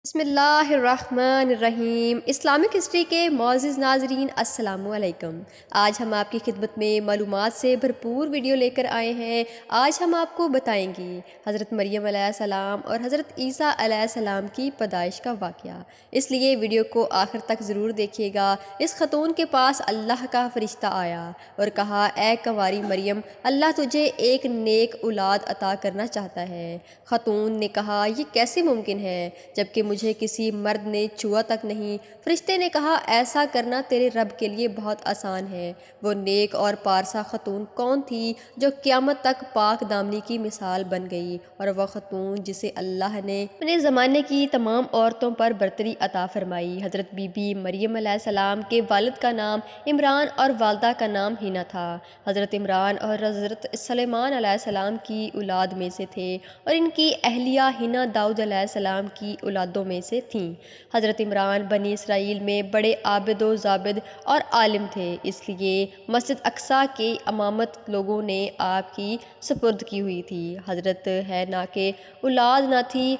بسم اللہ الرحمن الرحیم۔ اسلامک ہسٹری کے معزز ناظرین السلام علیکم۔ آج ہم آپ کی خدمت میں معلومات سے بھرپور ویڈیو لے کر آئے ہیں۔ آج ہم آپ کو بتائیں گے حضرت مریم علیہ السلام اور حضرت عیسیٰ علیہ السلام کی پیدائش کا واقعہ، اس لیے ویڈیو کو آخر تک ضرور دیکھیے گا۔ اس خاتون کے پاس اللہ کا فرشتہ آیا اور کہا، اے کنواری مریم، اللہ تجھے ایک نیک اولاد عطا کرنا چاہتا ہے۔ خاتون نے کہا، یہ کیسے ممکن ہے جبکہ مجھے کسی مرد نے چھوا تک نہیں؟ فرشتے نے کہا، ایسا کرنا تیرے رب کے لیے بہت آسان ہے۔ وہ نیک اور پارسا خاتون کون تھی جو قیامت تک پاک دامنی کی مثال بن گئی، اور وہ خاتون جسے اللہ نے اپنے زمانے کی تمام عورتوں پر برتری عطا فرمائی۔ حضرت بی بی مریم علیہ السلام کے والد کا نام عمران اور والدہ کا نام ہینا تھا۔ حضرت عمران اور حضرت سلیمان علیہ السلام کی اولاد میں سے تھے، اور ان کی اہلیہ ہینا داؤد علیہ السلام کی اولادوں میں سے تھیں۔ حضرت عمران بنی اسرائیل میں بڑے عابد و زاہد اور عالم تھے، اس لیے مسجد اقصیٰ کی امامت لوگوں نے آپ کی سپرد کی ہوئی تھی۔ حضرت ہینا کے اولاد نہ تھی۔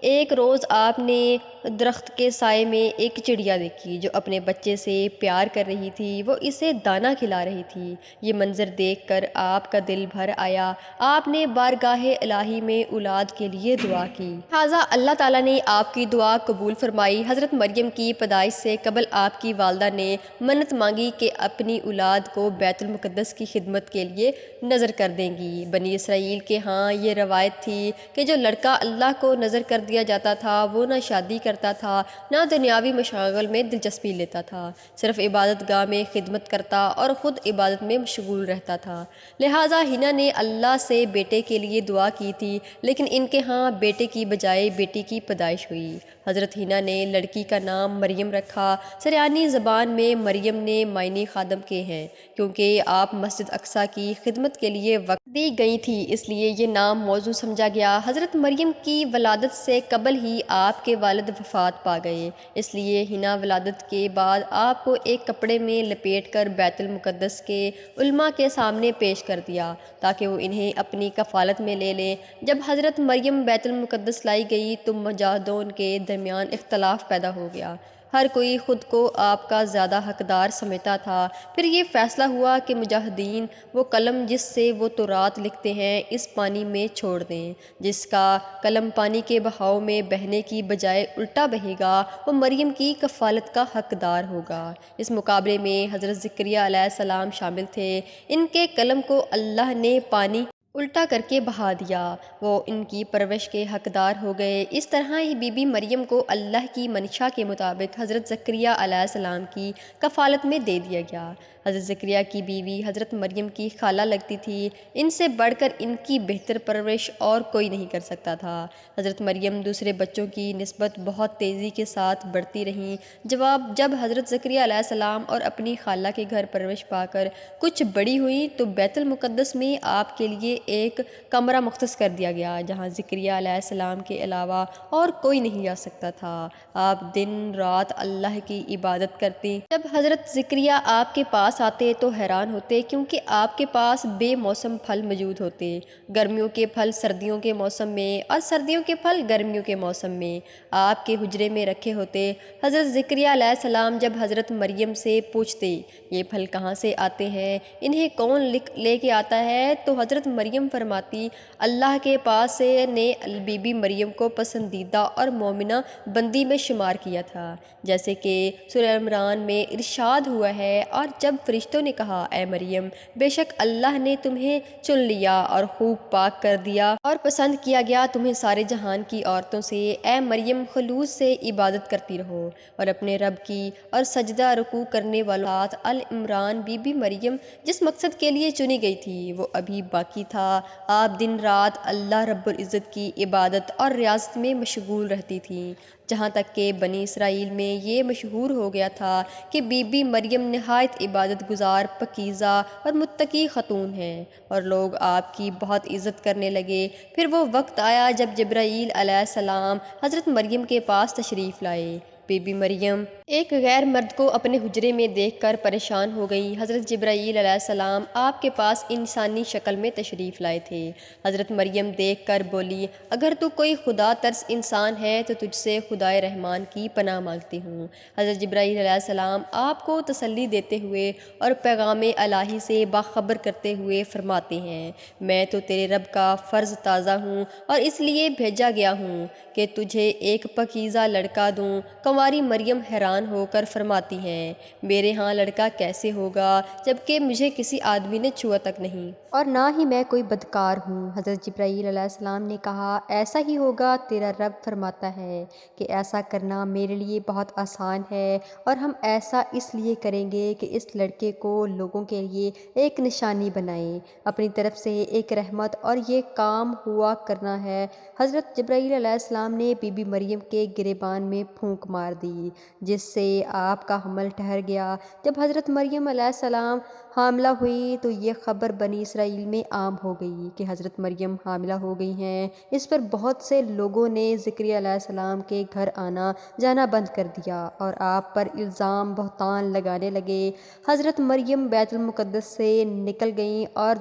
ایک روز آپ نے درخت کے سائے میں ایک چڑیا دیکھی جو اپنے بچے سے پیار کر رہی تھی، وہ اسے دانہ کھلا رہی تھی۔ یہ منظر دیکھ کر آپ کا دل بھر آیا۔ آپ نے بارگاہ الہی میں اولاد کے لیے دعا کی۔ لہٰذا اللہ تعالیٰ نے آپ کی دعا قبول فرمائی۔ حضرت مریم کی پیدائش سے قبل آپ کی والدہ نے منت مانگی کہ اپنی اولاد کو بیت المقدس کی خدمت کے لیے نذر کر دیں گی۔ بنی اسرائیل کے ہاں یہ روایت تھی کہ جو لڑکا اللہ کو نذر کر دیا جاتا تھا وہ نہ شادی کرتا تھا، نہ دنیاوی مشاغل میں دلچسپی لیتا تھا، صرف عبادت گاہ میں خدمت کرتا اور خود عبادت میں مشغول رہتا تھا۔ لہٰذا ہینا نے اللہ سے بیٹے کے لیے دعا کی تھی، لیکن ان کے ہاں بیٹے کی بجائے بیٹی کی پیدائش ہوئی۔ حضرت ہینا نے لڑکی کا نام مریم رکھا۔ سریانی زبان میں مریم نے معنی خادم کے ہیں، کیونکہ آپ مسجد اقصیٰ کی خدمت کے لیے وقت دی گئی تھی، اس لیے یہ نام موزوں سمجھا گیا۔ حضرت مریم کی ولادت سے قبل ہی آپ کے والد وفات پا گئے، اس لیے ہینا ولادت کے بعد آپ کو ایک کپڑے میں لپیٹ کر بیت المقدس کے علماء کے سامنے پیش کر دیا تاکہ وہ انہیں اپنی کفالت میں لے لیں۔ جب حضرت مریم بیت المقدس لائی گئی تو مجاہدوں کے درمیان اختلاف پیدا ہو گیا۔ ہر کوئی خود کو آپ کا زیادہ حقدار سمجھتا تھا۔ پھر یہ فیصلہ ہوا کہ مجاہدین وہ قلم جس سے وہ تورات لکھتے ہیں اس پانی میں چھوڑ دیں۔ جس کا قلم پانی کے بہاؤ میں بہنے کی بجائے الٹا بہے گا وہ مریم کی کفالت کا حقدار ہوگا۔ اس مقابلے میں حضرت زکریا علیہ السلام شامل تھے۔ ان کے قلم کو اللہ نے پانی الٹا کر کے بہا دیا، وہ ان کی پرورش کے حقدار ہو گئے۔ اس طرح ہی بی بی مریم کو اللہ کی منشا کے مطابق حضرت زکریا علیہ السلام کی کفالت میں دے دیا گیا۔ حضرت زکریا کی بیوی حضرت مریم کی خالہ لگتی تھی، ان سے بڑھ کر ان کی بہتر پرورش اور کوئی نہیں کر سکتا تھا۔ حضرت مریم دوسرے بچوں کی نسبت بہت تیزی کے ساتھ بڑھتی رہیں۔ جب حضرت زکریا علیہ السلام اور اپنی خالہ کے گھر پرورش پا کر کچھ بڑی ہوئی تو بیت المقدس میں آپ کے لیے ایک کمرہ مختص کر دیا گیا جہاں زکریا علیہ السلام کے علاوہ اور کوئی نہیں جا سکتا تھا۔ آپ دن رات اللہ کی عبادت کرتے۔ جب حضرت زکریا آپ کے پاس آتے تو حیران ہوتے، کیونکہ آپ کے پاس بے موسم پھل موجود ہوتے، گرمیوں کے پھل سردیوں کے موسم میں اور سردیوں کے پھل گرمیوں کے موسم میں آپ کے حجرے میں رکھے ہوتے۔ حضرت زکریا علیہ السلام جب حضرت مریم سے پوچھتے، یہ پھل کہاں سے آتے ہیں، انہیں کون لے کے آتا ہے، تو حضرت مریم فرماتی، اللہ کے پاس سے نے بی بی مریم کو پسندیدہ اور مومنہ بندی میں شمار کیا تھا، جیسے کہ سورہ عمران میں ارشاد ہوا ہے، اور جب فرشتوں نے کہا، اے مریم، بے شک اللہ نے تمہیں چن لیا اور خوب پاک کر دیا اور پسند کیا گیا تمہیں سارے جہان کی عورتوں سے، اے مریم خلوص سے عبادت کرتی رہو اور اپنے رب کی اور سجدہ رکوع کرنے والوں ساتھ۔ عمران بی بی مریم جس مقصد کے لیے چنی گئی تھی وہ ابھی باقی تھا۔ آپ دن رات اللہ رب العزت کی عبادت اور ریاضت میں مشغول رہتی تھیں، جہاں تک کہ بنی اسرائیل میں یہ مشہور ہو گیا تھا کہ بی بی مریم نہایت عبادت گزار، پاکیزہ اور متقی خاتون ہیں، اور لوگ آپ کی بہت عزت کرنے لگے۔ پھر وہ وقت آیا جب جبرائیل علیہ السلام حضرت مریم کے پاس تشریف لائے۔ بی بی مریم ایک غیر مرد کو اپنے حجرے میں دیکھ کر پریشان ہو گئی۔ حضرت جبرائیل علیہ السلام آپ کے پاس انسانی شکل میں تشریف لائے تھے۔ حضرت مریم دیکھ کر بولی، اگر تو کوئی خدا ترس انسان ہے تو تجھ سے خدائے رحمان کی پناہ مانگتی ہوں۔ حضرت جبرائیل علیہ السلام آپ کو تسلی دیتے ہوئے اور پیغام الہی سے باخبر کرتے ہوئے فرماتے ہیں، میں تو تیرے رب کا فرض تازہ ہوں اور اس لیے بھیجا گیا ہوں کہ تجھے ایک پاکیزہ لڑکا دوں۔ کنواری مریم حیران ہو کر فرماتی ہیں، میرے ہاں لڑکا کیسے ہوگا جبکہ مجھے کسی آدمی نے چھوا تک نہیں، اور نہ ہی میں کوئی بدکار ہوں۔ حضرت جبرائیل علیہ السلام نے کہا، ایسا ہی ہوگا، تیرا رب فرماتا ہے کہ ایسا کرنا میرے لیے بہت آسان ہے، اور ہم ایسا اس لیے کریں گے کہ اس لڑکے کو لوگوں کے لیے ایک نشانی بنائیں، اپنی طرف سے ایک رحمت، اور یہ کام ہوا کرنا ہے۔ حضرت جبرائیل علیہ السلام نے بی بی مریم کے گریبان میں پھونک مار دی، جس سے آپ کا حمل ٹھہر گیا۔ جب حضرت مریم علیہ السلام حاملہ ہوئی تو یہ خبر بنی اسرائیل میں عام ہو گئی کہ حضرت مریم حاملہ ہو گئی ہیں۔ اس پر بہت سے لوگوں نے زکریا علیہ السلام کے گھر آنا جانا بند کر دیا اور آپ پر الزام بہتان لگانے لگے۔ حضرت مریم بیت المقدس سے نکل گئیں اور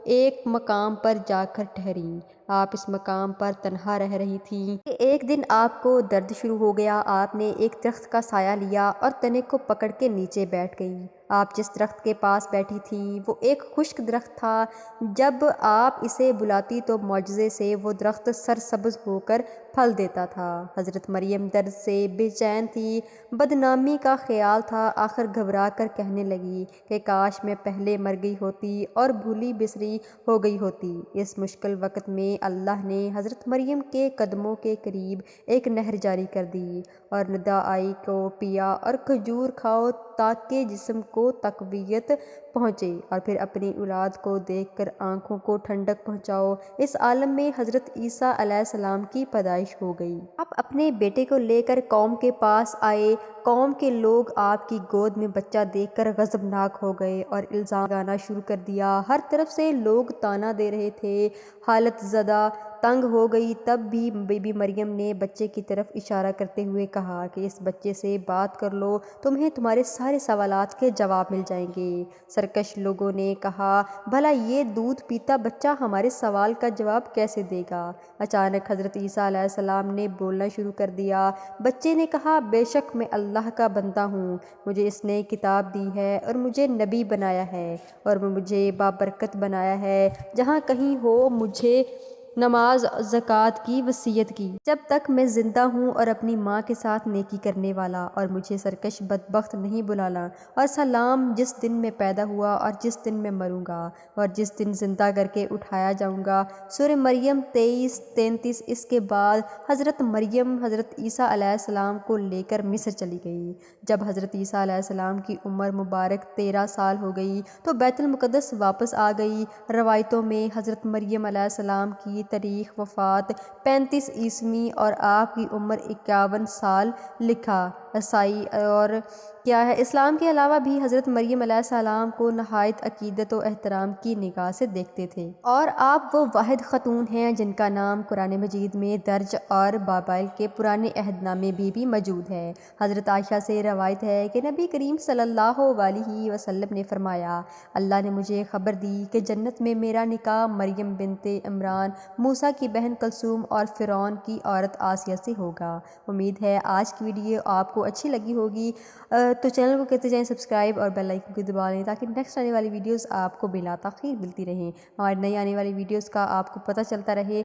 ایک مقام پر جا کر ٹھہریں۔ آپ اس مقام پر تنہا رہ رہی تھیں کہ ایک دن آپ کو درد شروع ہو گیا۔ آپ نے ایک درخت کا سایہ لیا اور تنے کو پکڑ کے نیچے بیٹھ گئی۔ آپ جس درخت کے پاس بیٹھی تھیں وہ ایک خشک درخت تھا۔ جب آپ اسے بلاتی تو معجزے سے وہ درخت سرسبز ہو کر پھل دیتا تھا۔ حضرت مریم درد سے بے چین تھی، بدنامی کا خیال تھا۔ آخر گھبرا کر کہنے لگی کہ کاش میں پہلے مر گئی ہوتی اور بھولی بسری ہو گئی ہوتی۔ اس مشکل وقت میں اللہ نے حضرت مریم کے قدموں کے قریب ایک نہر جاری کر دی اور ندا آئی کو پیا اور کھجور کھاؤ تاکہ جسم کو تقویت پہنچے اور پھر اپنی اولاد کو دیکھ کر آنکھوں کو ٹھنڈک پہنچاؤ۔ اس عالم میں حضرت عیسیٰ علیہ السلام کی پیدائش ہو گئی۔ آپ اپنے بیٹے کو لے کر قوم کے پاس آئے۔ قوم کے لوگ آپ کی گود میں بچہ دیکھ کر غضبناک ہو گئے اور الزام لگانا شروع کر دیا۔ ہر طرف سے لوگ طعنہ دے رہے تھے۔ حالت زدہ تنگ ہو گئی۔ تب بھی بی بی مریم نے بچے کی طرف اشارہ کرتے ہوئے کہا کہ اس بچے سے بات کر لو، تمہیں تمہارے سارے سوالات کے جواب مل جائیں گے۔ سرکش لوگوں نے کہا، بھلا یہ دودھ پیتا بچہ ہمارے سوال کا جواب کیسے دے گا؟ اچانک حضرت عیسیٰ علیہ السلام نے بولنا شروع کر دیا۔ بچے نے کہا، بے شک میں اللہ کا بندہ ہوں، مجھے اس نے کتاب دی ہے اور مجھے نبی بنایا ہے اور مجھے بابرکت بنایا ہے۔ جہاں کہیں ہو مجھے نماز زکوٰۃ کی وصیت کی، جب تک میں زندہ ہوں، اور اپنی ماں کے ساتھ نیکی کرنے والا، اور مجھے سرکش بدبخت نہیں بلانا۔ اور سلام جس دن میں پیدا ہوا اور جس دن میں مروں گا اور جس دن زندہ کر کے اٹھایا جاؤں گا۔ سورہ مریم 23-33۔ اس کے بعد حضرت مریم حضرت عیسیٰ علیہ السلام کو لے کر مصر چلی گئی۔ جب حضرت عیسیٰ علیہ السلام کی عمر مبارک 13 سال ہو گئی تو بیت المقدس واپس آ گئی۔ روایتوں میں حضرت مریم علیہ السلام کی تاریخ وفات 35 عیسوی اور آپ کی عمر 51 سال لکھا۔ عیسائی اور کیا ہے اسلام کے علاوہ بھی حضرت مریم علیہ السلام کو نہایت عقیدت و احترام کی نگاہ سے دیکھتے تھے، اور آپ وہ واحد خاتون ہیں جن کا نام قرآن مجید میں درج اور بائبل کے پرانے عہد نامے بھی موجود ہے۔ حضرت عائشہ سے روایت ہے کہ نبی کریم صلی اللہ علیہ وسلم نے فرمایا، اللہ نے مجھے خبر دی کہ جنت میں میرا نکاح مریم بنت عمران، موسیٰ کی بہن کلثوم اور فرعون کی عورت آسیہ سے ہوگا۔ امید ہے آج کی ویڈیو آپ کو اچھی لگی ہوگی، تو چینل کو کرتے جائیں سبسکرائب اور بیل آئیکن کو دبا لیں تاکہ نیکسٹ آنے والی ویڈیوز آپ کو بلا تاخیر ملتی رہیں، ہماری نئی آنے والی ویڈیوز کا آپ کو پتہ چلتا رہے۔